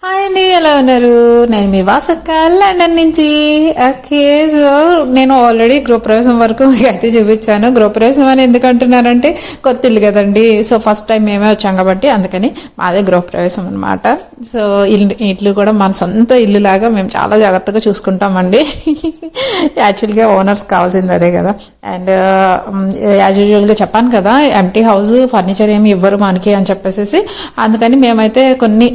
Hi అండి, ఎలా ఉన్నారు? నేను మీ వాసక్క లండన్ నుంచి. ఓకే, సో నేను ఆల్రెడీ గృహప్రవేశం వరకు మీకు అయితే చూపించాను. గృహప్రవేశం అని ఎందుకు అంటున్నారంటే కొత్త ఇల్లు కదండి. సో ఫస్ట్ టైం మేమే వచ్చాం కాబట్టి అందుకని మాదే గృహప్రవేశం అనమాట. సో ఇల్లు కూడా మన సొంత ఇల్లు లాగా మేము చాలా జాగ్రత్తగా చూసుకుంటామండి. యాక్చువల్గా ఓనర్స్ కావాల్సింది అదే కదా. అండ్ యాజ్ యూజువల్గా చెప్పాను కదా, ఎంటీ హౌస్, ఫర్నిచర్ ఏమి ఇవ్వరు మనకి అని చెప్పేసి అందుకని మేమైతే కొన్ని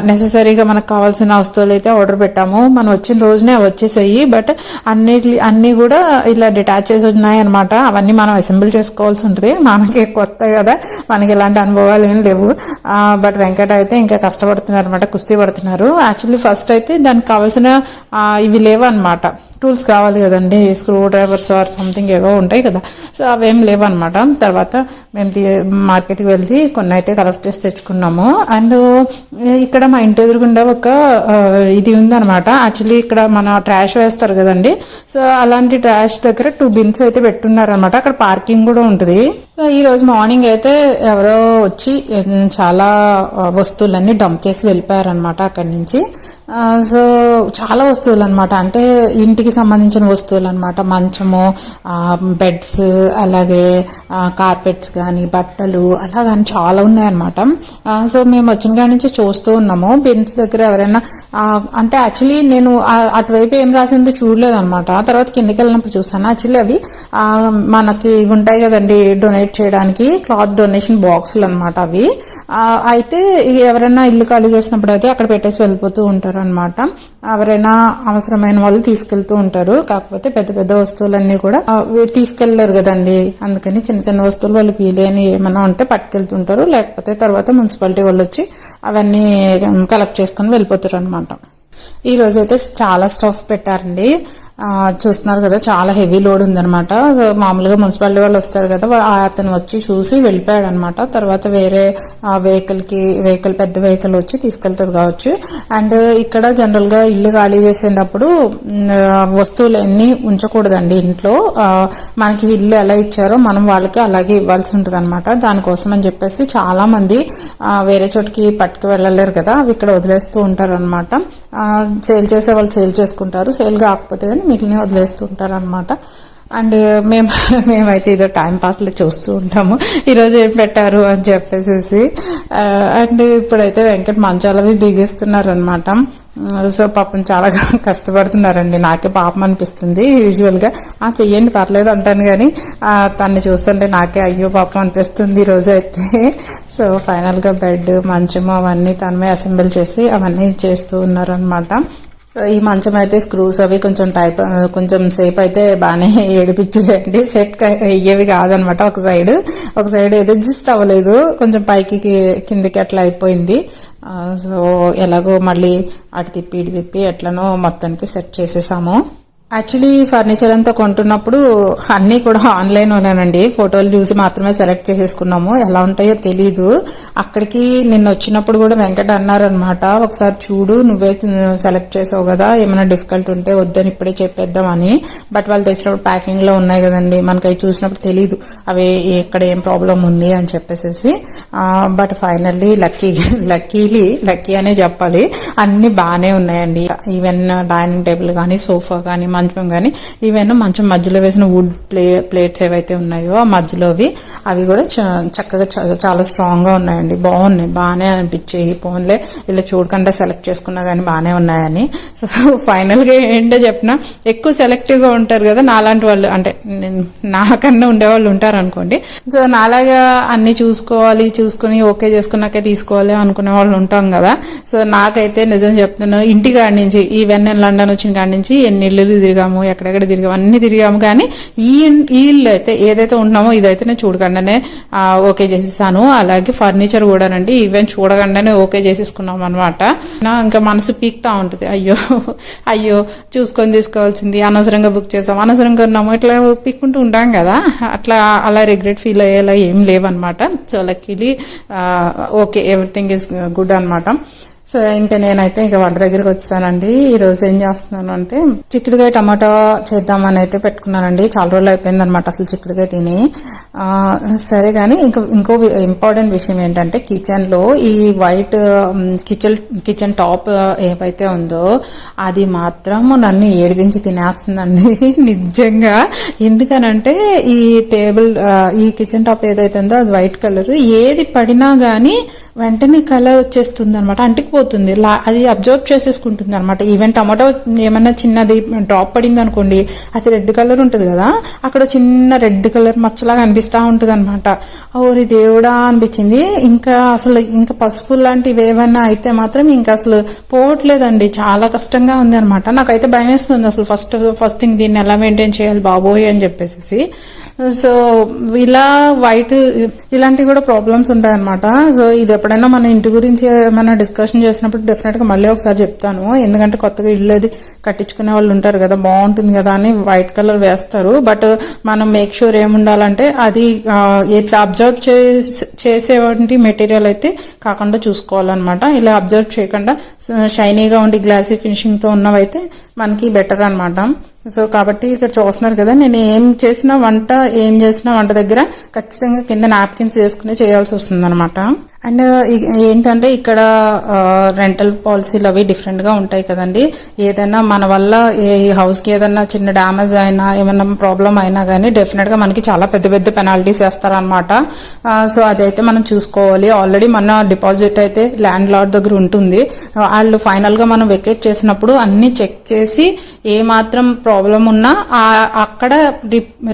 నెససరీగా మనకు కావాల్సిన వస్తువులు అయితే ఆర్డర్ పెట్టాము. మనం వచ్చిన రోజునే వచ్చేసాయి. బట్ అన్ని కూడా ఇలా డిటాచ్ చేసి ఉన్నాయి అనమాట. అవన్నీ మనం అసెంబుల్ చేసుకోవాల్సి ఉంటుంది. మనకి కొత్త కదా, మనకి ఇలాంటి అనుభవాలు ఏం లేవు. బట్ వెంకట అయితే ఇంకా కష్టపడుతున్నారు అనమాట, కుస్తీ పడుతున్నారు. యాక్చువల్లీ ఫస్ట్ అయితే దానికి కావాల్సిన ఇవి లేవు అనమాట, టూల్స్ కావాలి కదండి, స్క్రూ డ్రైవర్స్ ఆర్ సంథింగ్ ఏవో ఉంటాయి కదా. సో అవేం లేవన్నమాట. తర్వాత మేము మార్కెట్కి వెళ్ళి కొన్ని అయితే కలెక్ట్ చేసి తెచ్చుకున్నాము. అండ్ ఇక్కడ మా ఇంటి ఎదురుగుండా ఒక ఇది ఉందన్నమాట. యాక్చువల్లీ ఇక్కడ మన ట్రాష్ వేస్తారు కదండి, సో అలాంటి ట్రాష్ దగ్గర 2 బిన్స్ అయితే పెట్టున్నారనమాట. అక్కడ పార్కింగ్ కూడా ఉంటుంది. సో ఈ రోజు మార్నింగ్ అయితే ఎవరో వచ్చి చాలా వస్తువులన్నీ డంప్ చేసి వెళ్ళిపోయారనమాట అక్కడి నుంచి. సో చాలా వస్తువులు అనమాట, అంటే ఇంటికి సంబంధించిన వస్తువులు అనమాట. మంచము, బెడ్స్, అలాగే కార్పెట్స్ కానీ, బట్టలు, అలా కానీ చాలా ఉన్నాయన్నమాట. సో మేము వచ్చిన కాడి నుంచి చూస్తూ ఉన్నాము. బిన్స్ దగ్గర ఎవరైనా అంటే యాక్చువల్లీ నేను అటువైపు ఏం రాసిందో చూడలేదు అనమాట. తర్వాత కిందకి వెళ్ళినప్పుడు చూసాను. యాక్చువల్లీ అవి మనకి ఉంటాయి కదండి, డొనేట్ చేయడానికి క్లాత్ డొనేషన్ బాక్సులు అనమాట అవి. అయితే ఎవరైనా ఇల్లు ఖాళీ చేసినప్పుడు అయితే అక్కడ పెట్టేసి వెళ్ళిపోతూ ఉంటారు అనమాట. ఎవరైనా అవసరమైన వాళ్ళు తీసుకెళ్తూ ఉంటారు. కాకపోతే పెద్ద పెద్ద వస్తువులన్నీ కూడా తీసుకెళ్లారు కదండి, అందుకని చిన్న చిన్న వస్తువులు వాళ్ళకి వీలేని ఏమైనా ఉంటే పట్టుకెళ్తుంటారు. లేకపోతే తర్వాత మున్సిపాలిటీ వాళ్ళు వచ్చి అవన్నీ కలెక్ట్ చేసుకుని వెళ్ళిపోతారు అనమాట. ఈ రోజు అయితే చాలా స్టఫ్ పెట్టారండి. చూస్తున్నారు కదా, చాలా హెవీ లోడ్ ఉందనమాట. సో మామూలుగా మున్సిపాలిటీ వాళ్ళు వస్తారు కదా, అతను వచ్చి చూసి వెళ్ళిపోయాడు అనమాట. తర్వాత వేరే వెహికల్ పెద్ద వెహికల్ వచ్చి తీసుకెళ్తుంది కావచ్చు. అండ్ ఇక్కడ జనరల్ గా ఇల్లు ఖాళీ చేసేటప్పుడు వస్తువులు అన్ని ఉంచకూడదండి ఇంట్లో. మనకి ఇల్లు ఎలా ఇచ్చారో మనం వాళ్ళకి అలాగే ఇవ్వాల్సి ఉంటుంది అనమాట. దానికోసం అని చెప్పేసి చాలా మంది వేరే చోటుకి పట్టుకు వెళ్ళలేరు కదా, అవి ఇక్కడ వదిలేస్తూ ఉంటారు అనమాట. సేల్ చేసే వాళ్ళు సేల్ చేసుకుంటారు, సేల్ కాకపోతే కానీ మిగిలిన వదిలేస్తూ ఉంటారు అనమాట. అండ్ మేమైతే ఇదో టైం పాస్లో చూస్తూ ఉంటాము ఈరోజు ఏం పెట్టారు అని చెప్పేసి. అండ్ ఇప్పుడైతే వెంకట మంచాలవి బిగిస్తున్నారు అనమాట. సో పాపం చాలా కష్టపడుతున్నారండి. నాకే పాపం అనిపిస్తుంది. యూజువల్గా చెయ్యండి పర్లేదు అంటాను, కానీ తన్ని చూస్తుంటే నాకే అయ్యో పాపం అనిపిస్తుంది ఈరోజు అయితే. సో ఫైనల్గా బెడ్, మంచము అవన్నీ తనమే అసెంబుల్ చేసి అవన్నీ చేస్తూ ఉన్నారనమాట. సో ఈ మంచం అయితే స్క్రూస్ అవి కొంచెం సేపు అయితే బాగానే ఏడిపించేయండి. సెట్ అయ్యేవి కాదనమాట. ఒక సైడ్ ఏదో అడ్జస్ట్ అవ్వలేదు, కొంచెం పైకి కిందికి అట్లా అయిపోయింది. సో ఎలాగో మళ్ళీ అటు తిప్పి ఇటు తిప్పి ఎట్లనో మొత్తానికి సెట్ చేసేసాము. యాక్చువల్లీ ఫర్నిచర్ అంతా కొంటున్నప్పుడు అన్నీ కూడా ఆన్లైన్లోనేనండి, ఫోటోలు చూసి మాత్రమే సెలెక్ట్ చేసేసుకున్నాము. ఎలా ఉంటాయో తెలీదు. అక్కడికి నిన్న వచ్చినప్పుడు కూడా వెంకట అన్నారనమాట, ఒకసారి చూడు, నువ్వే సెలెక్ట్ చేసావు కదా, ఏమైనా డిఫికల్ట్ ఉంటే వద్దని ఇప్పుడే చెప్పేద్దామని. బట్ వాళ్ళు తెచ్చినప్పుడు ప్యాకింగ్లో ఉన్నాయి కదండి, మనకి అవి చూసినప్పుడు తెలీదు అవి ఎక్కడ ఏం ప్రాబ్లం ఉంది అని చెప్పేసి. బట్ ఫైనల్లీ లక్కీ అనే చెప్పాలి, అన్ని బాగానే ఉన్నాయండి. ఈవెన్ డైనింగ్ టేబుల్ కానీ, సోఫా కానీ, మంచం కానీ, ఈవెన్ మంచం మధ్యలో వేసిన వుడ్ ప్లేట్స్ ఏవైతే ఉన్నాయో ఆ మధ్యలోవి అవి కూడా చక్కగా చాలా స్ట్రాంగ్ గా ఉన్నాయండి. బాగానే అనిపించాయి. ఫోన్లే ఇలా చూడకుండా సెలెక్ట్ చేసుకున్నా కానీ బాగానే ఉన్నాయని. సో ఫైనల్ గా ఏంటో చెప్పినా, ఎక్కువ సెలెక్టివ్ గా ఉంటారు కదా నాలాంటి వాళ్ళు, అంటే నాకన్నా ఉండేవాళ్ళు ఉంటారు అనుకోండి. సో నాలాగా అన్ని చూసుకుని ఓకే చేసుకున్నాకే తీసుకోవాలి అనుకునే వాళ్ళు ఉంటాం కదా. సో నాకైతే నిజం చెప్తున్నాను, ఇంటి కాడి నుంచి ఈవెన్ నేను లండన్ వచ్చిన కాడి నుంచి ఎన్ని ఇళ్ళు తిరిగాము, ఎక్కడెక్కడ తిరిగాము, అన్ని తిరిగాము. కానీ ఈ ఇల్లు అయితే ఏదైతే ఉంటున్నామో ఇదైతే నేను చూడకుండానే ఓకే చేసేసాను. అలాగే ఫర్నిచర్ కూడానండి, ఈవెన్ చూడకుండానే ఓకే చేసేసుకున్నాం అనమాట. ఇంకా మనసు పీక్తా ఉంటుంది, అయ్యో చూసుకొని తీసుకోవాల్సింది, అనవసరంగా బుక్ చేసాం, అనవసరంగా ఉన్నాము, ఇట్లా పీక్కుంటూ ఉంటాం కదా. అలా రిగ్రెట్ ఫీల్ అయ్యేలా ఏం లేవన్నమాట. So luckily okay, everything is good అనమాట. సో ఇంకా నేనైతే ఇంకా వంట దగ్గరికి వచ్చానండి. ఈ రోజు ఏం చేస్తున్నాను అంటే చిక్కుడుకాయ టమాటా చేద్దామని అయితే పెట్టుకున్నానండి. చాలా రోజులు అయిపోయింది అనమాట అసలు చిక్కుడుకాయ తిని. సరే కానీ ఇంకో ఇంపార్టెంట్ విషయం ఏంటంటే కిచెన్ లో ఈ వైట్ కిచెన్ టాప్ ఏవైతే ఉందో అది మాత్రం నన్ను ఏడిపించి తినేస్తుందండి నిజంగా. ఎందుకనంటే ఈ ఈ కిచెన్ టాప్ ఏదైతే ఉందో అది వైట్ కలర్, ఏది పడినా గానీ వెంటనే కలర్ వచ్చేస్తుంది అనమాట, అంటికిపోతుంది, అది అబ్జర్వ్ చేసేసుకుంటుంది అనమాట. ఈవెన్ టమాటో ఏమన్నా చిన్నది డ్రాప్ పడింది అనుకోండి, అది రెడ్ కలర్ ఉంటుంది కదా, అక్కడ చిన్న రెడ్ కలర్ మచ్చలాగా అనిపిస్తూ ఉంటుంది అనమాట. ఓరి దేవుడా అనిపించింది. ఇంకా పసుపు లాంటివి ఏమన్నా అయితే మాత్రం ఇంకా అసలు పోవట్లేదండి, చాలా కష్టంగా ఉంది అనమాట. నాకైతే భయం వేస్తుంది అసలు ఫస్ట్ థింగ్ దీన్ని ఎలా మెయింటైన్ చేయాలి బాబోయ్ అని చెప్పేసి. సో ఇలా ఇలాంటివి కూడా ప్రాబ్లమ్స్ ఉంటాయి అనమాట. సో ఇది ఎప్పుడైనా మన ఇంటి గురించి ఏమైనా డిస్కషన్ చేసినప్పుడు డెఫినెట్ గా మళ్ళీ ఒకసారి చెప్తాను. ఎందుకంటే కొత్తగా ఇల్లు అది కట్టించుకునే వాళ్ళు ఉంటారు కదా, బాగుంటుంది కదా అని వైట్ కలర్ వేస్తారు. బట్ మనం మేక్ షూర్ ఏముండాలంటే అది ఇట్లా అబ్జర్వ్ చేసేవంటి మెటీరియల్ అయితే కాకుండా చూసుకోవాలన్నమాట. ఇలా అబ్జర్వ్ చేయకుండా షైనీగా ఉండి గ్లాసీ ఫినిషింగ్ తో ఉన్నవైతే మనకి బెటర్ అనమాట. సో కాబట్టి ఇక్కడ చూస్తున్నారు కదా, నేను ఏం చేసిన వంట దగ్గర ఖచ్చితంగా కింద నాప్కిన్స్ వేసుకుని చేయాల్సి వస్తుంది అనమాట. అండ్ ఏంటంటే ఇక్కడ రెంటల్ పాలసీలు అవి డిఫరెంట్ గా ఉంటాయి కదండి. ఏదైనా మన వల్ల ఈ హౌస్ కి ఏదైనా చిన్న డ్యామేజ్ అయినా ఏమైనా ప్రాబ్లం అయినా గానీ డెఫినెట్ గా మనకి చాలా పెద్ద పెద్ద పెనాల్టీస్ వేస్తారనమాట. సో అదైతే మనం చూసుకోవాలి. ఆల్రెడీ మన డిపాజిట్ అయితే ల్యాండ్ లార్డ్ దగ్గర ఉంటుంది. వాళ్ళు ఫైనల్ గా మనం వెకేట్ చేసినప్పుడు అన్ని చెక్ చేసి ఏ మాత్రం ప్రాబ్లం ఉన్నా అక్కడ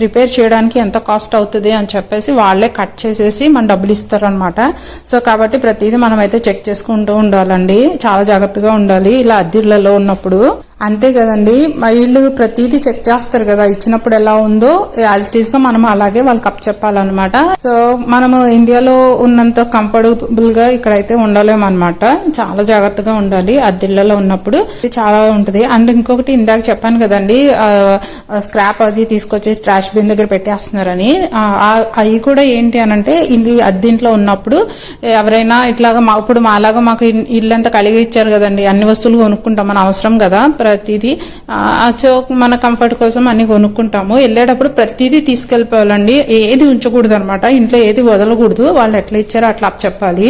రిపేర్ చేయడానికి ఎంత కాస్ట్ అవుతుంది అని చెప్పేసి వాళ్ళే కట్ చేసేసి మన డబ్బులు ఇస్తారనమాట. సో కాబట్టి ప్రతిదీ మనం అయితే చెక్ చేసుకుంటూ ఉండాలండి, చాలా జాగ్రత్తగా ఉండాలి ఇలా అద్దెళ్లలో ఉన్నప్పుడు. అంతే కదండి, వీళ్ళు ప్రతిదీ చెక్ చేస్తారు కదా, ఇచ్చినప్పుడు ఎలా ఉందో యాజ్ ఇట్ ఈస్ గా మనం అలాగే వాళ్ళకి అప్ చెప్పాలన్నమాట. సో మనము ఇండియాలో ఉన్నంత కంఫర్టబుల్ గా ఇక్కడైతే ఉండలేమన్నమాట, చాలా జాగ్రత్తగా ఉండాలి అద్దెళ్లలో ఉన్నప్పుడు. ఇది చాలా ఉంటది. అండ్ ఇంకొకటి ఇందాక చెప్పాను కదండి, స్క్రాప్ అది తీసుకొచ్చి ట్రాష్ బిన్ దగ్గర పెట్టేస్తున్నారని. అవి కూడా ఏంటి అనంటే అద్దెంట్లో ఉన్నప్పుడు ఎవరైనా ఇట్లాగా ఇప్పుడు మాలాగా మాకు ఇల్లంతా కలిగి ఇచ్చారు కదండి, అన్ని వస్తువులు కొనుక్కుంటాం, మన అవసరం కదా ప్రతిదీ. సో మన కంఫర్ట్ కోసం అన్ని కొనుక్కుంటాము. వెళ్ళేటప్పుడు ప్రతిదీ తీసుకెళ్ళిపోవాలండి, ఏది ఉంచకూడదు అనమాట, ఇంట్లో ఏది వదలకూడదు. వాళ్ళు ఎట్లా ఇచ్చారో అట్లా చెప్పాలి.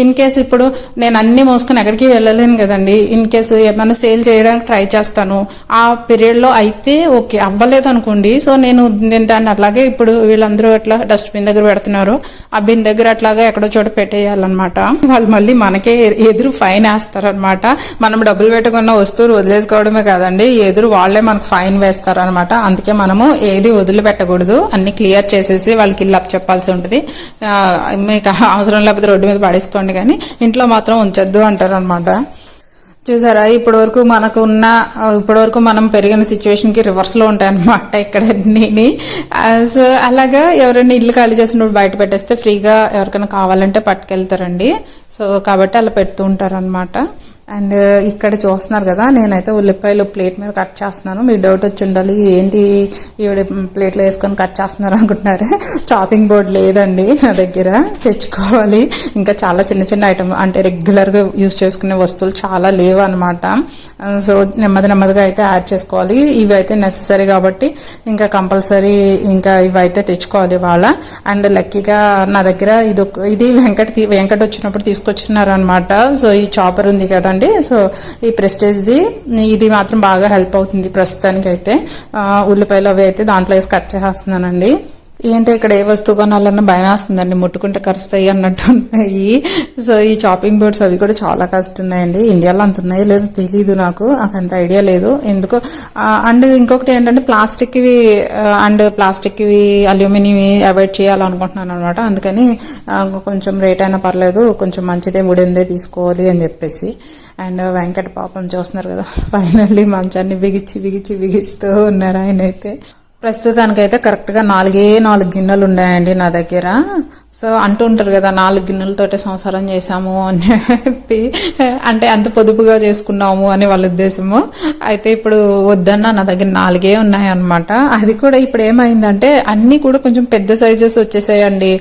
ఇన్ కేసు ఇప్పుడు నేను అన్ని మోసుకొని ఎక్కడికి వెళ్ళలేను కదండి, ఇన్ కేసు ఏమైనా సేల్ చేయడానికి ట్రై చేస్తాను, ఆ పీరియడ్ లో అయితే ఓకే, అవ్వలేదు అనుకోండి. సో నేను దాన్ని అట్లాగే ఇప్పుడు వీళ్ళందరూ అట్లా డస్ట్ బిన్ దగ్గర పెడుతున్నారు, ఆ బిన్ దగ్గర అట్లాగా ఎక్కడో చోట పెట్టేయాలన్నమాట. వాళ్ళు మళ్ళీ మనకే ఎదురు ఫైన్ వేస్తారనమాట. మనం డబ్బులు పెట్టుకున్న వస్తువులు వదిలేసుకోవడమే కాదండి, ఎదురు వాళ్లే మనకు ఫైన్ వేస్తారనమాట. అందుకే మనము ఏది వదిలిపెట్టకూడదు, అన్ని క్లియర్ చేసేసి వాళ్ళకి ఇల్లు అప్ చెప్పాల్సి ఉంటుంది. మీకు అవసరం లేకపోతే రోడ్డు మీద పడేసుకోండి కానీ ఇంట్లో మాత్రం ఉంచొద్దు అంటారు అనమాట. చూసారా, ఇప్పటి వరకు మనం పెరిగిన సిచ్యువేషన్ కి రివర్స్ లో ఉంటాయన్నమాట ఇక్కడ అన్ని. సో అలాగా ఎవరైనా ఇల్లు ఖాళీ చేసినప్పుడు బయట పెట్టేస్తే ఫ్రీగా ఎవరికైనా కావాలంటే పట్టుకెళ్తారండి. సో కాబట్టి అలా పెడుతూ ఉంటారు అనమాట. అండ్ ఇక్కడ చూస్తున్నారు కదా, నేనైతే ఉల్లిపాయలు ప్లేట్ మీద కట్ చేస్తున్నాను. మీ డౌట్ వచ్చి ఉండాలి, ఏంటి ఈవిడ ప్లేట్లో వేసుకొని కట్ చేస్తున్నారు అనుకుంటున్నారు. చాపింగ్ బోర్డ్ లేదండి నా దగ్గర, తెచ్చుకోవాలి. ఇంకా చాలా చిన్న చిన్న ఐటమ్ అంటే రెగ్యులర్ గా యూజ్ చేసుకునే వస్తువులు చాలా లేవు అనమాట. సో నెమ్మదిగా అయితే యాడ్ చేసుకోవాలి. ఇవి అయితే నెససరీ కాబట్టి ఇంకా కంపల్సరీ ఇంకా ఇవి అయితే తెచ్చుకోవాలి వాళ్ళ. అండ్ లక్కీగా నా దగ్గర ఇది వెంకట్ వచ్చినప్పుడు తీసుకొచ్చినారు అనమాట. సో ఈ చాపర్ ఉంది కదా, సో ఈ ప్రెస్టేజ్ది ఇది మాత్రం బాగా హెల్ప్ అవుతుంది ప్రస్తుతానికి అయితే. ఉల్లిపాయలు అవి అయితే దాంట్లో వేసి కట్ చేస్తున్నానండి. ఏంటో ఇక్కడ ఏ వస్తువు కొనాలన్నా భయం వేస్తుందండి, ముట్టుకుంటే కరుస్తాయి అన్నట్టు ఉన్నాయి. సో ఈ చాపింగ్ బోర్డ్స్ అవి కూడా చాలా కాస్ట్ ఉన్నాయండి. ఇండియాలో అంత ఉన్నాయో లేదో తెలీదు, నాకు అంత ఐడియా లేదు ఎందుకో. అండ్ ఇంకొకటి ఏంటంటే ప్లాస్టిక్ వి అల్యూమినియం అవాయిడ్ చేయాలనుకుంటున్నాను అనమాట. అందుకని కొంచెం రేట్ అయినా పర్లేదు, కొంచెం మంచిదే వుడెన్దే తీసుకోవాలి అని చెప్పేసి. అండ్ వెంకట పాపం చూస్తున్నారు కదా, ఫైనల్లీ మంచాన్ని బిగిస్తూ ఉన్నారు ఆయన అయితే. ప్రస్తుతానికైతే కరెక్ట్ గా 4 గిన్నెలు ఉన్నాయండి నా దగ్గర. సో అంటూ ఉంటారు కదా 4 గిన్నెలతోటే సంసారం చేశాము అని చెప్పి, అంటే అంత పొదుపుగా చేసుకున్నాము అని వాళ్ళ ఉద్దేశము. అయితే ఇప్పుడు వద్దన్నా నా దగ్గర 4 ఉన్నాయన్నమాట. అది కూడా ఇప్పుడు ఏమైందంటే అన్నీ కూడా కొంచెం పెద్ద సైజెస్ వచ్చేసాయండి.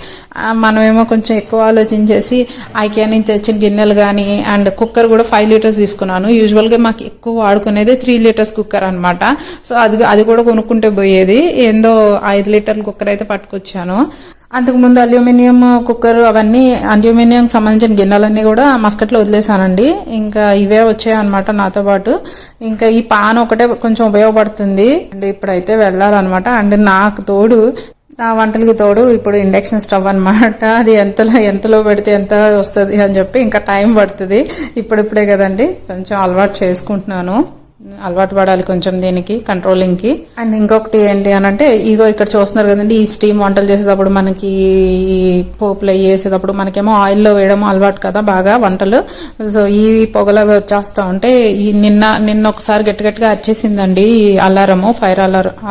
మనమేమో కొంచెం ఎక్కువ ఆలోచించేసి ఐకియా నుంచి తెచ్చిన గిన్నెలు కానీ, అండ్ కుక్కర్ కూడా 5 లీటర్స్ తీసుకున్నాను. యూజువల్గా మాకు ఎక్కువ వాడుకునేది 3 లీటర్స్ కుక్కర్ అనమాట. సో అది కూడా కొనుక్కుంటే పోయేది, ఏందో 5 లీటర్ల కుక్కర్ అయితే పట్టుకొచ్చాను. అంతకుముందు అల్యూమినియం కుక్కర్ అవన్నీ అల్యూమినియం సంబంధించిన గిన్నెలన్నీ కూడా మస్కట్లో వదిలేసానండి. ఇంకా ఇవే వచ్చాయన్నమాట నాతో పాటు. ఇంకా ఈ పాన్ ఒకటే కొంచెం ఉపయోగపడుతుంది అండ్ ఇప్పుడైతే వెళ్ళాలన్నమాట. అండ్ నాకు తోడు ఆ వంటలకి తోడు ఇప్పుడు ఇండక్షన్ స్టవ్ అనమాట. అది ఎంతలో పెడితే ఎంత వస్తుంది అని చెప్పి ఇంకా టైం పడుతుంది. ఇప్పుడిప్పుడే కదండి కొంచెం అలవాటు చేసుకుంటున్నాను. అలవాటు పడాలి కొంచెం దీనికి, కంట్రోలింగ్కి. అండ్ ఇంకొకటి ఏంటి అని అంటే, ఇగో ఇక్కడ చూస్తున్నారు కదండి, ఈ స్టీమ్ వంటలు చేసేటప్పుడు మనకి పోపులు వేసేటప్పుడు మనకేమో ఆయిల్లో వేయడం అలవాటు కదా బాగా వంటలు. సో ఈ పొగలు వచ్చేస్తా ఉంటే నిన్న ఒకసారి గట్టిగా అరిచేసిందండి అలారము, ఫైర్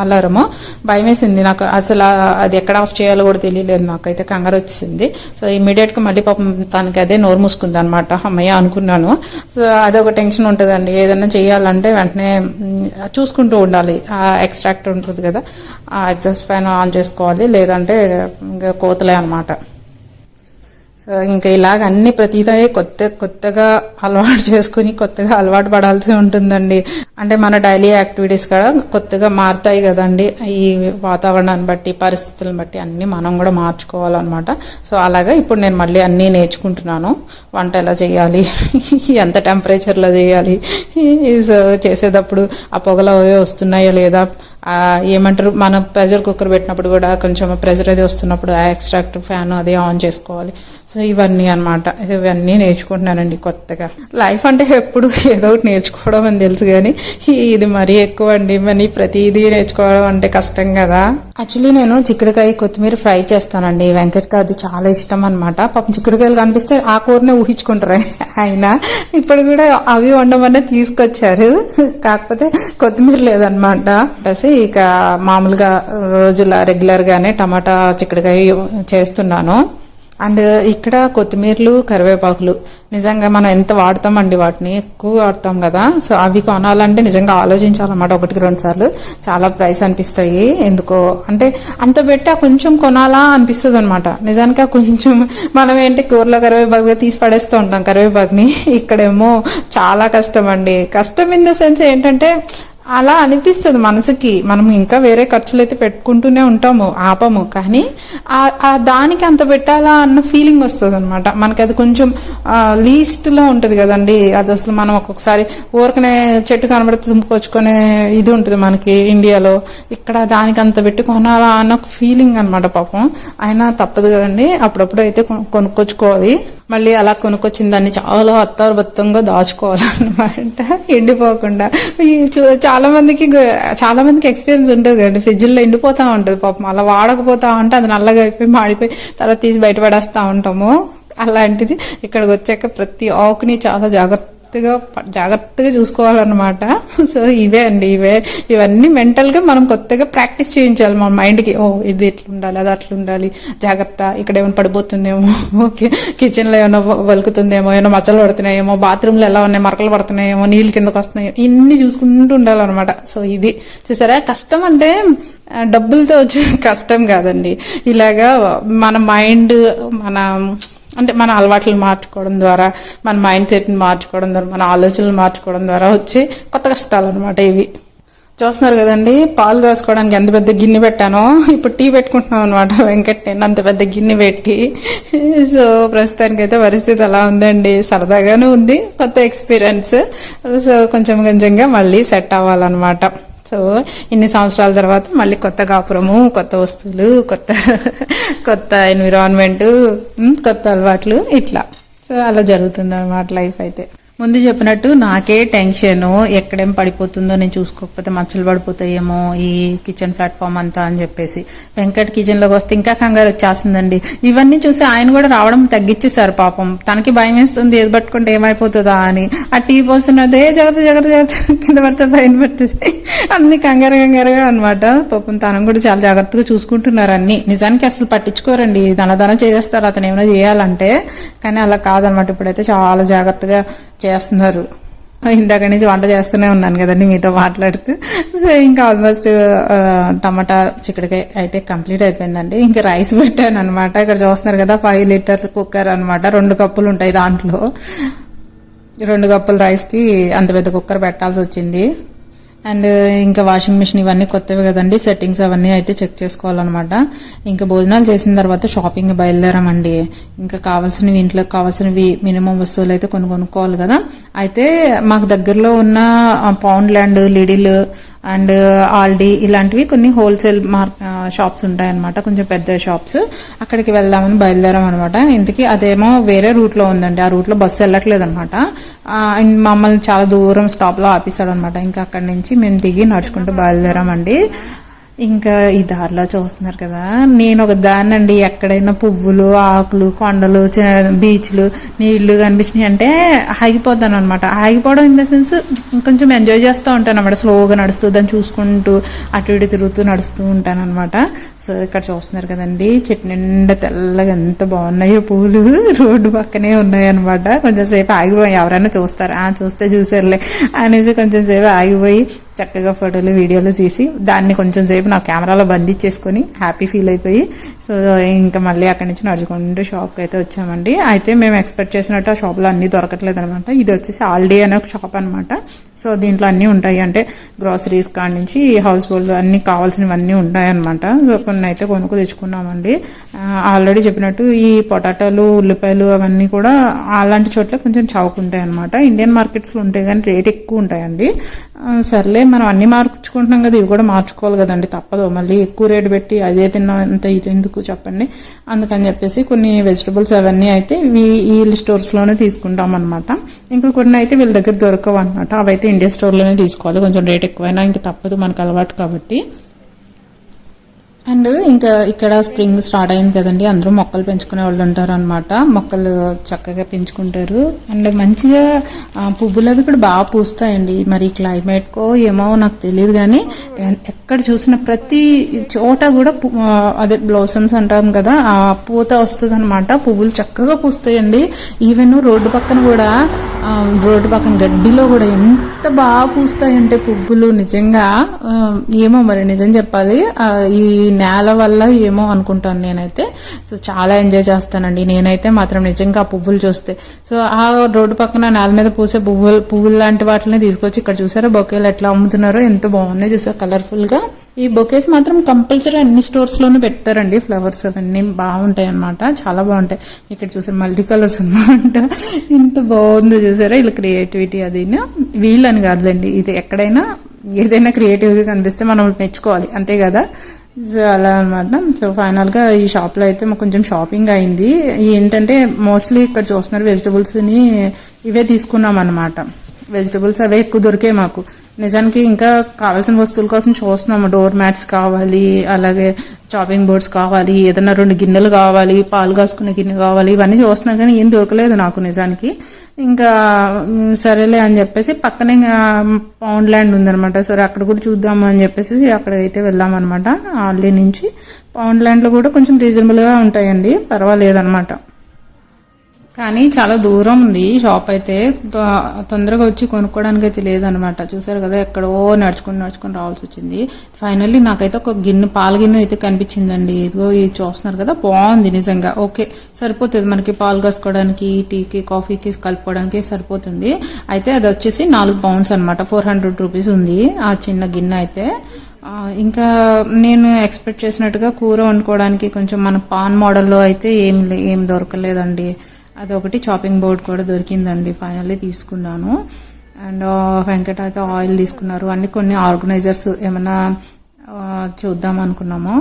అలారము. భయం వేసింది నాకు, అసలు అది ఎక్కడ ఆఫ్ చేయాలో కూడా తెలియలేదు, నాకైతే కంగారు వచ్చేసింది. సో ఇమీడియట్గా మళ్ళీ పాపం తనకి అదే నోరు మూసుకుంది అనమాట. అమ్మయ్య అనుకున్నాను. సో అదొక టెన్షన్ ఉంటుందండి, ఏదైనా చేయాలంటే వెంటనే చూసుకుంటూ ఉండాలి. ఆ ఎక్స్ట్రాక్టర్ ఉంటుంది కదా, ఆ ఎగ్జాస్ట్ ఫ్యాన్ ఆన్ చేసుకోవాలి, లేదంటే ఇంకా కోతలే అనమాట. సో ఇంకా ఇలాగ అన్ని ప్రతిదాయి కొత్తగా అలవాటు చేసుకుని కొత్తగా అలవాటు పడాల్సి ఉంటుందండి. అంటే మన డైలీ యాక్టివిటీస్ కూడా కొత్తగా మారుతాయి కదండి, ఈ వాతావరణాన్ని బట్టి పరిస్థితులను బట్టి అన్ని మనం కూడా మార్చుకోవాలన్నమాట. సో అలాగా ఇప్పుడు నేను మళ్ళీ అన్నీ నేర్చుకుంటున్నాను. వంట ఎలా చేయాలి, ఎంత టెంపరేచర్లో చేయాలి, సో చేసేటప్పుడు ఆ పొగలు వస్తున్నాయో లేదా, ఏమంటారు మన ప్రెషర్ కుక్కర్ పెట్టినప్పుడు కూడా కొంచెం ప్రెషర్ అది వస్తున్నప్పుడు ఆ ఎక్స్ట్రాక్టర్ ఫ్యాన్ అది ఆన్ చేసుకోవాలి. సో ఇవన్నీ అనమాట, ఇవన్నీ నేర్చుకుంటున్నానండి కొత్తగా. లైఫ్ అంటే ఎప్పుడు ఏదో ఒకటి నేర్చుకోవడం అని తెలుసు, కానీ ఇది మరీ ఎక్కువ అండి. మరి ప్రతిదీ నేర్చుకోవడం అంటే కష్టం కదా. యాక్చువల్లీ నేను చిక్కుడుకాయ కొత్తిమీర ఫ్రై చేస్తానండి. వెంకట్కి అది చాలా ఇష్టం అనమాట. పాపం చిక్కుడుకాయలు కనిపిస్తే ఆ కూరనే ఊహించుకుంటారు ఆయన. ఇప్పుడు కూడా అవి వండమనే తీసుకొచ్చారు, కాకపోతే కొత్తిమీర లేదనమాట. బస్ ఇక మామూలుగా రోజుల రెగ్యులర్ గానే టమాటా చిక్కుడుకాయ చేస్తున్నాను. అండ్ ఇక్కడ కొత్తిమీరలు, కరివేపాకులు నిజంగా మనం ఎంత వాడతామండి, వాటిని ఎక్కువ వాడతాం కదా. సో అవి కొనాలంటే నిజంగా ఆలోచించాలన్నమాట, 1-2 సార్లు. చాలా ప్రైస్ అనిపిస్తాయి. ఎందుకో అంటే అంత పెట్టి కొంచెం కొనాలా అనిపిస్తుంది అనమాట. నిజానికి కొంచెం మనం ఏంటి కూరలో కరివేపాకుగా తీసి పడేస్తూ ఉంటాం కరివేపాకుని. ఇక్కడేమో చాలా కష్టం అండి. కష్టం ఇన్ ద సెన్స్ ఏంటంటే అలా అనిపిస్తుంది మనసుకి. మనం ఇంకా వేరే ఖర్చులు అయితే పెట్టుకుంటూనే ఉంటాము, ఆపము, కానీ దానికి అంత పెట్టాలా అన్న ఫీలింగ్ వస్తుంది అనమాట మనకి. అది కొంచెం లీస్ట్లో ఉంటుంది కదండి. అది అసలు మనం ఒక్కొక్కసారి ఊరకనే చెట్టు కనబడితే తుంపుకొచ్చుకునే ఇది ఉంటుంది మనకి ఇండియాలో. ఇక్కడ దానికి అంత పెట్టి కొనాలా అన్న ఫీలింగ్ అనమాట. పాపం అయినా తప్పదు కదండి, అప్పుడప్పుడు అయితే కొనుక్కొచ్చుకోవాలి. మళ్ళీ అలా కొనుక్కొచ్చిన దాన్ని చాలా అత్తారుబత్తంగా దాచుకోవాలన్నమాట, ఎండిపోకుండా. చాలా మందికి ఎక్స్పీరియన్స్ ఉంటుంది కదండి, ఫ్రిడ్జ్లో ఎండిపోతూ ఉంటుంది పాపం. అలా వాడకపోతా ఉంటే అది నల్లగా అయిపోయి మాడిపోయి తర్వాత తీసి బయటపడేస్తూ ఉంటాము. అలాంటిది ఇక్కడికి వచ్చాక ప్రతి ఆకుని చాలా జాగ్రత్తగా చూసుకోవాలన్నమాట. సో ఇవన్నీ మెంటల్గా మనం కొత్తగా ప్రాక్టీస్ చేయించాలి మన మైండ్కి. ఇది ఎట్లా ఉండాలి, అది అట్లా ఉండాలి, జాగ్రత్త, ఇక్కడ ఏమైనా పడిపోతుందేమో, ఓకే కిచెన్లో ఏమైనా వలుకుతుందేమో, ఏమైనా మచ్చలు పడుతున్నాయేమో, బాత్రూంలో ఎలా ఉన్నాయి, మరకలు పడుతున్నాయేమో, నీళ్ళు కిందకు వస్తున్నాయో, ఇన్ని చూసుకుంటూ ఉండాలన్నమాట. సో ఇది చూసారా, కష్టం అంటే డబ్బులతో వచ్చే కష్టం కాదండి. ఇలాగా మన మైండ్ అంటే మన అలవాట్లను మార్చుకోవడం ద్వారా, మన మైండ్ సెట్ని మార్చుకోవడం ద్వారా, మన ఆలోచనలు మార్చుకోవడం ద్వారా వచ్చే కొత్త కష్టాలు అనమాట ఇవి. చూస్తున్నారు కదండి, పాలు కాసుకోవడానికి ఎంత పెద్ద గిన్నె పెట్టానో. ఇప్పుడు టీ పెట్టుకుంటున్నాం అనమాట. వెంకట్ నేను అంత పెద్ద గిన్నె పెట్టి. సో ప్రస్తుతానికైతే పరిస్థితి అలా ఉందండి. సరదాగానే ఉంది, కొత్త ఎక్స్పీరియన్స్. సో కొంచెంగా మళ్ళీ సెట్ అవ్వాలన్నమాట. సో ఇన్ని సంవత్సరాల తర్వాత మళ్ళీ కొత్త కాపురము, కొత్త వస్తువులు, కొత్త ఎన్విరాన్మెంటు, కొత్త అలవాట్లు, ఇట్లా. సో అలా జరుగుతుంది అన్నమాట లైఫ్ అయితే. ముందు చెప్పినట్టు నాకే టెన్షన్, ఎక్కడేం పడిపోతుందో నేను చూసుకోకపోతే మచ్చలు పడిపోతాయేమో ఈ కిచెన్ ప్లాట్ఫామ్ అంతా అని చెప్పేసి. వెంకట్ కిచెన్ లోకి వస్తే ఇంకా కంగారు వచ్చేస్తుందండి. ఇవన్నీ చూసి ఆయన కూడా రావడం తగ్గించేశారు పాపం. తనకి భయం వేస్తుంది ఏది పట్టుకుంటే ఏమైపోతుందా అని. ఆ టీ పోస్తున్నదే జాగ్రత్త జాగ్రత్త జాగ్రత్త కింద పడితే పైన పడుతుంది అన్ని కంగారుగా అనమాట. పాపం తనం కూడా చాలా జాగ్రత్తగా చూసుకుంటున్నారు అన్ని. నిజానికి అసలు పట్టించుకోరండి, దన చేసేస్తారు అతను ఏమైనా చేయాలంటే. కానీ అలా కాదనమాట, ఇప్పుడైతే చాలా జాగ్రత్తగా చేస్తున్నారు. ఇందాక నుంచి వంట చేస్తూనే ఉన్నాను కదండి మీతో మాట్లాడుతూ. సో ఇంకా ఆల్మోస్ట్ టమాటా చిక్కుడుకాయ అయితే కంప్లీట్ అయిపోయిందండి. ఇంకా రైస్ పెట్టాను అనమాట. ఇక్కడ చూస్తున్నారు కదా 5 లీటర్ కుక్కర్ అనమాట. 2 కప్పులు ఉంటాయి దాంట్లో. 2 కప్పుల రైస్కి అంత పెద్ద కుక్కర్ పెట్టాల్సి వచ్చింది. అండ్ ఇంకా వాషింగ్ మిషన్ ఇవన్నీ కొత్తవి కదండి, సెట్టింగ్స్ అవన్నీ అయితే చెక్ చేసుకోవాలన్నమాట. ఇంకా భోజనాలు చేసిన తర్వాత షాపింగ్ బయలుదేరామండి. ఇంకా కావాల్సినవి, ఇంట్లోకి కావాల్సినవి మినిమం వస్తువులు అయితే కొనుక్కోవాలి కదా. అయితే మాకు దగ్గరలో ఉన్న పౌండ్ ల్యాండ్, లిడిల్ అండ్ ఆల్డీ ఇలాంటివి కొన్ని హోల్సేల్ షాప్స్ ఉంటాయన్నమాట, కొంచెం పెద్ద షాప్స్. అక్కడికి వెళ్దామని బయలుదేరాం అనమాట. ఇంతకీ అదేమో వేరే రూట్లో ఉందండి, ఆ రూట్లో బస్సు వెళ్ళట్లేదు అనమాట. అండ్ మమ్మల్ని చాలా దూరం స్టాప్లో ఆపేశాడు అనమాట. ఇంకా అక్కడి నుంచి మేము దిగి నడుచుకుంటూ బయలుదేరామండి. ఇంకా ఈ దారిలో చూస్తున్నారు కదా, నేను ఒక దాన్ని అండి, ఎక్కడైనా పువ్వులు, ఆకులు, కొండలు, బీచ్లు, నీళ్లు కనిపించినాయి అంటే ఆగిపోతాను అనమాట. ఆగిపోవడం ఇన్ ద సెన్స్ కొంచెం ఎంజాయ్ చేస్తూ ఉంటాను అనమాట. స్లోగా నడుస్తూ దాన్ని చూసుకుంటూ అటు ఇటు తిరుగుతూ నడుస్తూ ఉంటాను అనమాట. సో ఇక్కడ చూస్తున్నారు కదండి, చెట్టు నిండా తెల్లగా ఎంత బాగున్నాయో పూలు, రోడ్డు పక్కనే ఉన్నాయి అనమాట. కొంచెం సేపు ఆగిపోయి ఎవరైనా చూస్తారు, చూస్తే చూసారులే అనేసి కొంచెం సేపు ఆగిపోయి చక్కగా ఫోటోలు, వీడియోలు తీసి దాన్ని కొంచెం సేపు నా కెమెరాలో బంధించేసుకొని హ్యాపీ ఫీల్ అయిపోయి, సో ఇంకా మళ్ళీ అక్కడి నుంచి నడుచుకుంటూ షాప్కి అయితే వచ్చామండి. అయితే మేము ఎక్స్పెక్ట్ చేసినట్టు ఆ షాప్లో అన్నీ దొరకట్లేదు అనమాట. ఇది వచ్చేసి ఆల్డీ అనే ఒక షాప్ అనమాట. సో దీంట్లో అన్నీ ఉంటాయి, అంటే గ్రాసరీస్ కాడి నుంచి హౌస్ హోల్డ్ అన్నీ కావాల్సినవన్నీ ఉంటాయన్నమాట. సో కొన్ని అయితే కొనుక్కు తెచ్చుకున్నామండి. ఆల్రెడీ చెప్పినట్టు ఈ పొటాటోలు, ఉల్లిపాయలు అవన్నీ కూడా అలాంటి చోట్ల కొంచెం చౌకుంటాయి అనమాట. ఇండియన్ మార్కెట్స్లో ఉంటాయి కానీ రేట్ ఎక్కువ ఉంటాయండి. సర్లే మనం అన్ని మార్చుకుంటున్నాం కదా, ఇవి కూడా మార్చుకోవాలి కదండి, తప్పదు. మళ్ళీ ఎక్కువ రేటు పెట్టి అదే తిన్నాం ఎంత ఇది ఎందుకు చెప్పండి. అందుకని చెప్పేసి కొన్ని వెజిటబుల్స్ అవన్నీ అయితే వీళ్ళ స్టోర్స్లోనే తీసుకుంటాం అనమాట. ఇంకా కొన్ని అయితే వీళ్ళ దగ్గర దొరకవు అనమాట. అవైతే ఇండియా స్టోర్లోనే తీసుకోవాలి, కొంచెం రేట్ ఎక్కువైనా ఇంకా తప్పదు, మనకు అలవాటు కాబట్టి. అండ్ ఇంకా ఇక్కడ స్ప్రింగ్ స్టార్ట్ అయింది కదండి, అందరూ మొక్కలు పెంచుకునే వాళ్ళు ఉంటారు అనమాట. మొక్కలు చక్కగా పెంచుకుంటారు. అండ్ మంచిగా పువ్వులు అవి కూడా బాగా పూస్తాయండి. మరి క్లైమేట్కో ఏమో నాకు తెలియదు కానీ ఎక్కడ చూసిన ప్రతి చోట కూడా అదే బ్లోసమ్స్ అంటాం కదా, ఆ పూత వస్తుంది అనమాట. పువ్వులు చక్కగా పూస్తాయండి. ఈవెన్ రోడ్డు పక్కన కూడా, రోడ్డు పక్కన గడ్డిలో కూడా ఎంత బాగా పూస్తాయంటే పువ్వులు, నిజంగా ఏమో మరి నిజం చెప్పాలి, ఈ నేల వల్ల ఏమో అనుకుంటాను నేనైతే. సో చాలా ఎంజాయ్ చేస్తానండి నేనైతే మాత్రం నిజంగా ఆ పువ్వులు చూస్తే. సో ఆ రోడ్డు పక్కన నేల మీద పూసే పువ్వులు లాంటి వాటిని తీసుకొచ్చి ఇక్కడ చూసారా బొకేలు ఎట్లా అమ్ముతున్నారో, ఎంత బాగున్నాయి చూసారా కలర్ఫుల్ గా. ఈ బొకేస్ మాత్రం కంపల్సరీ అన్ని స్టోర్స్ లోనూ పెడతారండి. ఫ్లవర్స్ అవన్నీ బాగుంటాయి అనమాట, చాలా బాగుంటాయి. ఇక్కడ చూసారు మల్టీ కలర్స్ అనమాట, ఎంత బాగుందో చూసారా. ఇలా క్రియేటివిటీ అది వీళ్ళని కాదులేండి, ఇది ఎక్కడైనా ఏదైనా క్రియేటివ్గా కనిపిస్తే మనం మెచ్చుకోవాలి, అంతే కదా. సో అలా అనమాట. సో ఫైనల్గా ఈ షాప్లో అయితే మాకు కొంచెం షాపింగ్ అయింది. ఏంటంటే మోస్ట్లీ ఇక్కడ చూస్తున్నారు వెజిటబుల్స్ని ఇవే తీసుకున్నాం అనమాట. వెజిటబుల్స్ అవే ఎక్కువ దొరికాయి మాకు. నిజానికి ఇంకా కావాల్సిన వస్తువుల కోసం చూస్తున్నాము. డోర్ మ్యాట్స్ కావాలి, అలాగే చాపింగ్ బోర్డ్స్ కావాలి, ఏదైనా 2 గిన్నెలు కావాలి, పాలు కాసుకునే గిన్నె కావాలి, ఇవన్నీ చూస్తున్నాను కానీ ఏం దొరకలేదు నాకు నిజానికి. ఇంకా సరేలే అని చెప్పేసి పక్కనే పౌండ్ ల్యాండ్ ఉందనమాట. సరే అక్కడ కూడా చూద్దాము అని చెప్పేసి అక్కడైతే వెళ్ళామన్నమాట. ఆల్డీ నుంచి పౌండ్ ల్యాండ్లో కూడా కొంచెం రీజనబుల్గా ఉంటాయండి, పర్వాలేదన్నమాట. కానీ చాలా దూరం ఉంది షాప్ అయితే, తొందరగా వచ్చి కొనుక్కోవడానికి అయితే లేదనమాట. చూసారు కదా ఎక్కడో నడుచుకుని రావాల్సి వచ్చింది. ఫైనల్లీ నాకైతే ఒక పాల గిన్నె అయితే కనిపించిందండి. ఇదిగో ఇది చూస్తున్నారు కదా, బాగుంది నిజంగా. ఓకే సరిపోతుంది మనకి పాలు కాసుకోవడానికి, టీకి కాఫీకి కలుపుకోవడానికి సరిపోతుంది. అయితే అది వచ్చేసి 4 పౌండ్స్ అనమాట, 400 రూపీస్ ఉంది ఆ చిన్న గిన్నె అయితే. ఇంకా నేను ఎక్స్పెక్ట్ చేసినట్టుగా కూర వండుకోవడానికి కొంచెం మన పాన్ మోడల్లో అయితే ఏం దొరకలేదండి. అదొకటి, చాపింగ్ బోర్డ్ కూడా దొరికిందండి. ఫైనల్లీ తీసుకున్నాను. అండ్ వెంకట అయితే ఆయిల్ తీసుకున్నారు. అన్ని కొన్ని ఆర్గనైజర్స్ ఏమైనా చూద్దాం అనుకున్నాము.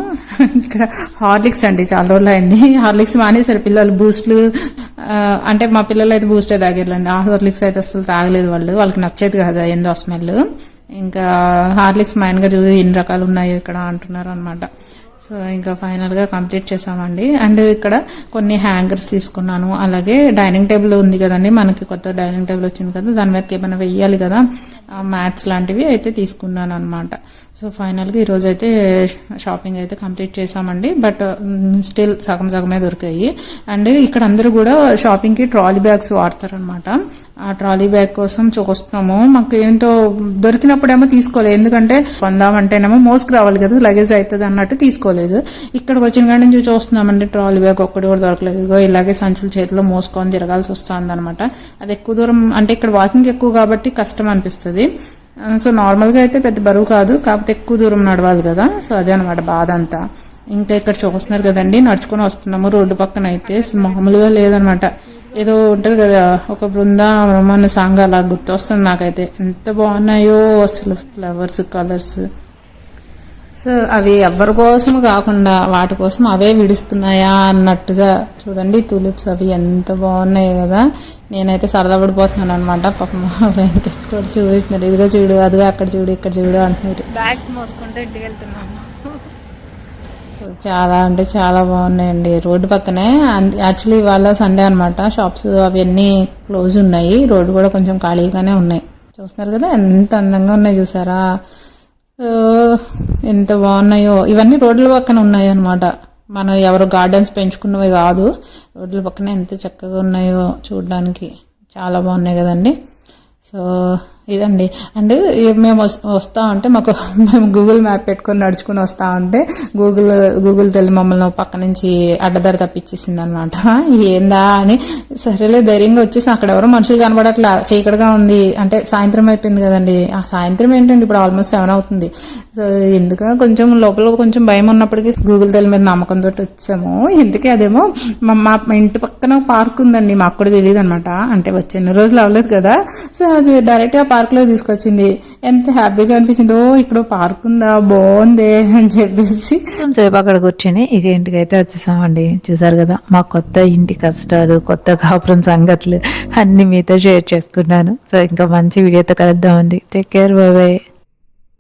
ఇక్కడ హార్లిక్స్ అండి, చాలా రోజులు అయింది హార్లిక్స్ మానేసారు పిల్లలు. బూస్ట్లు అంటే మా పిల్లలు అయితే బూస్టే తాగారులేండి, ఆ హార్లిక్స్ అయితే అసలు తాగలేదు వాళ్ళకి నచ్చేది కదా ఏందో స్మెల్. ఇంకా హార్లిక్స్ మా ఆయనగారు చూసి ఎన్ని రకాలు ఉన్నాయో ఇక్కడ అంటున్నారు అనమాట. సో ఇంకా ఫైనల్గా కంప్లీట్ చేసామండి. అండ్ ఇక్కడ కొన్ని హ్యాంగర్స్ తీసుకున్నాను, అలాగే డైనింగ్ టేబుల్ ఉంది కదండి, మనకి కొత్త డైనింగ్ టేబుల్ వచ్చింది కదా, దాని మీదకి ఏమైనా వెయ్యాలి కదా, మ్యాట్స్ లాంటివి అయితే తీసుకున్నాను అనమాట. సో ఫైనల్గా ఈరోజు అయితే షాపింగ్ అయితే కంప్లీట్ చేసామండి. బట్ స్టిల్ సగమే దొరికాయి. అండ్ ఇక్కడ అందరూ కూడా షాపింగ్కి ట్రాలీ బ్యాగ్స్ వాడతారనమాట. ఆ ట్రాలీ బ్యాగ్ కోసం చూస్తున్నాము. మాకు ఏంటో దొరికినప్పుడేమో తీసుకోలేదు, ఎందుకంటే కొందామంటేనేమో మోసుకు రావాలి కదా, లగేజ్ అవుతుంది అన్నట్టు తీసుకోలేదు. ఇక్కడికి వచ్చిన కాడి నుంచి చూస్తున్నామండి, ట్రాలీ బ్యాగ్ ఒక్కటి కూడా దొరకలేదు. ఇదిగో ఇలాగే సంచులు చేతిలో మోసుకొని తిరగాల్సి వస్తుంది అనమాట. అది ఎక్కువ దూరం అంటే ఇక్కడ వాకింగ్ ఎక్కువ కాబట్టి కష్టం అనిపిస్తుంది. సో నార్మల్గా అయితే పెద్ద బరువు కాదు, కాకపోతే ఎక్కువ దూరం నడవాలి కదా, సో అదే అనమాట బాధ అంతా. ఇంకా ఇక్కడ చూస్తున్నారు కదండి, నడుచుకొని వస్తున్నాము. రోడ్డు పక్కన అయితే మామూలుగా లేదనమాట, ఏదో ఉంటుంది కదా ఒక బృందావన సాంగ్ అలా గుర్తొస్తుంది నాకైతే. ఎంత బాగున్నాయో అసలు ఫ్లవర్స్, కలర్స్. సో అవి ఎవరి కోసం కాకుండా వాటి కోసం అవే విడుస్తున్నాయా అన్నట్టుగా చూడండి. తులిప్స్ అవి ఎంత బాగున్నాయి కదా, నేనైతే సరదా పడిపోతున్నాను అనమాట. పాపం వెంకట్ కూడా చూపిస్తున్నారు, ఇదిగో చూడు, అదిగో అక్కడ చూడు, ఇక్కడ చూడు అంటున్నారు. బ్యాగ్స్ మోసుకుంటూ ఇంటికి వెళ్తున్నాము. సో చాలా అంటే చాలా బాగున్నాయండి. రోడ్డు పక్కనే, యాక్చువల్లీ ఇవాళ సండే అనమాట, షాప్స్ అవన్నీ క్లోజ్ ఉన్నాయి, రోడ్డు కూడా కొంచెం ఖాళీగానే ఉన్నాయి. చూస్తున్నారు కదా ఎంత అందంగా ఉన్నాయి, చూసారా ఎంత బాగున్నాయో. ఇవన్నీ రోడ్ల పక్కన ఉన్నాయి అనమాట, మనం ఎవరు గార్డెన్స్ పెంచుకున్నవి కాదు, రోడ్ల పక్కన ఎంత చక్కగా ఉన్నాయో చూడడానికి, చాలా బాగున్నాయి కదండి. సో ఇదండి. అండ్ మేము వస్తూ ఉంటే మేము గూగుల్ మ్యాప్ పెట్టుకొని నడుచుకుని వస్తూ ఉంటే గూగుల్ తెలియ మమ్మల్ని పక్క నుంచి అడ్డదారి తప్పించేసింది అనమాట. ఏందా అని సరేలే ధైర్యంగా వచ్చేసి అక్కడ ఎవరో మనుషులు కనబడట్లా, చీకటిగా ఉంది. అంటే సాయంత్రం అయిపోయింది కదండి, ఆ సాయంత్రం ఏంటండి ఇప్పుడు ఆల్మోస్ట్ 7 అవుతుంది. సో ఎందుకు కొంచెం లోపల కొంచెం భయం ఉన్నప్పటికీ గూగుల్ తెలి మీద నమ్మకంతో వచ్చాము. ఎందుకే అదేమో మా ఇంటి పక్కన పార్క్ ఉందండి, మాకు కూడా తెలియదు అనమాట, అంటే వచ్చే ఎన్ని రోజులు అవ్వలేదు కదా. సో అది డైరెక్ట్గా పార్క్లో తీసుకొచ్చింది. ఎంత హ్యాపీగా అనిపించిందో, ఇక్కడ పార్క్ ఉందా బాగుంది అని చెప్పేసి సేపు అక్కడ కూర్చొని ఇక ఇంటికైతే వచ్చేసామండి. చూసారు కదా మా కొత్త ఇంటి కష్టాలు, కొత్త కాపురం సంగతులు అన్ని మీతో షేర్ చేసుకున్నాను. సో ఇంకా మంచి వీడియోతో కలుద్దామండి. Take care, bye bye.